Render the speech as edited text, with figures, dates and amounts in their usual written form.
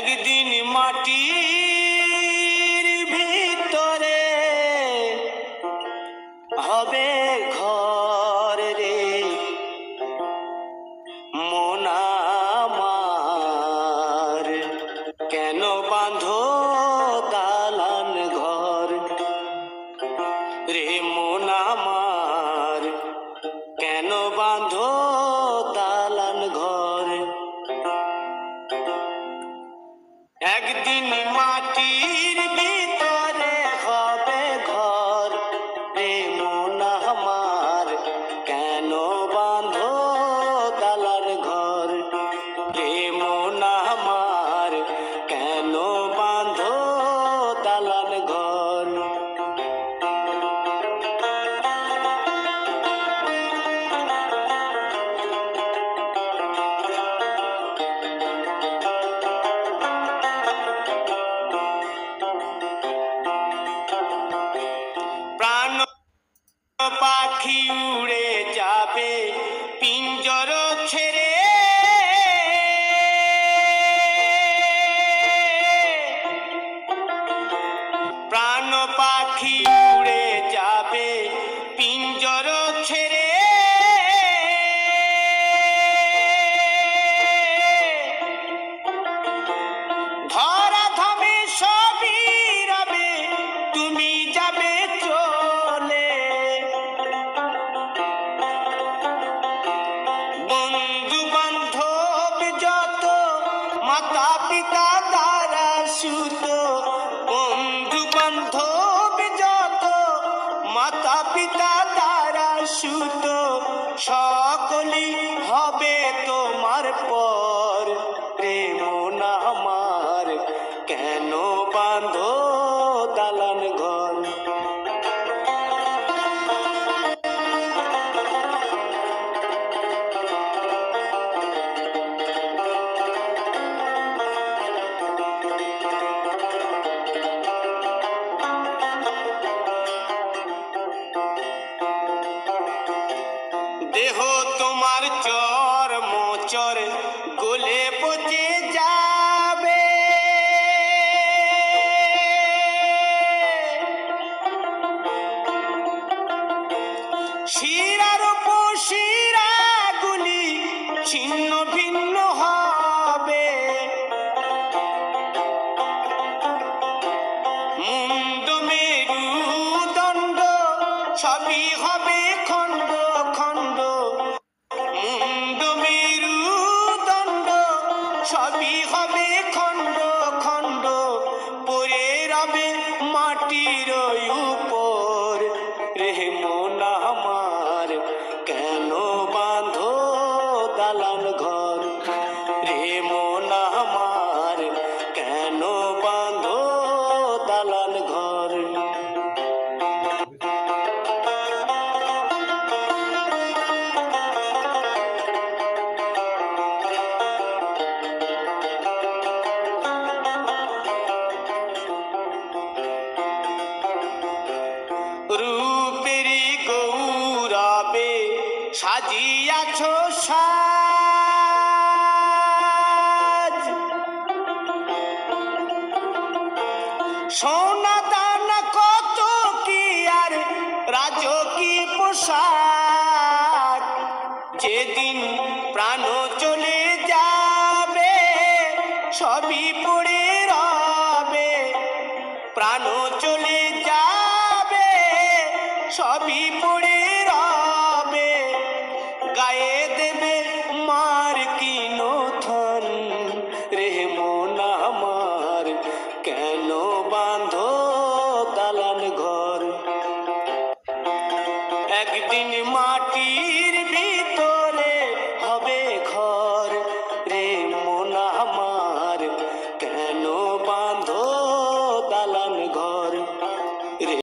একদিন মাটির ভিতরে হবে ঘর রে মন আমার, কেন বাঁধো দালান ঘর রে মন আমার, কেন বাঁধো দালান ঘর। একদিন মাটির ভিতরে হবে ঘর রে মন আমার, কেন বাঁধো দালান ঘর রে মন আমার, কেন বাঁধো দালান ঘর। প্রাণ পাখি উড়ে যাবে পিঞ্জর ছেড়ে, প্রাণ পাখি উড়ে যাবে পিঞ্জর ছেড়ে, ধরা ধামে সবই রবে তুমি যাবে চলে। বন্ধু বান্ধব যত মাতা পিতা দ্বারা সুত, বন্ধু বান্ধব যত মাতা পিতা দ্বারা সুত, সকলই হবে তোমার পর রে মন আমার, কেন বাঁধো দালান ঘর। দেহ তোমার চর মোচর গলে পচে যাবে, শিরার উপশিরা গুলি ছিন্ন ভিন্ন হবে, মুন্ড মেরুদণ্ড সবই হবে খণ্ড খণ্ড, মুন্ড মেরুদণ্ড সবই হবে খণ্ড খণ্ড, পড়ে রবে মাটির উপর রে মন আমার, কেন বাঁধো দালান ঘর রে মন আমার, কেন বাঁধো দালান ঘর। রূপেরি গৌরবে সাজিয়াছ সাজ, সোনা দানা কত কি আর রাজকী পোশাক, যেদিন প্রাণ চলে যাবে সবই পড়ে রবে, প্রাণ চলে যাবে সবই পড়ে রবে, গায়ে দেবে মার কি নথন রে মন আমার, কেন বাঁধো দালান ঘর। একদিন মাটির ভিতর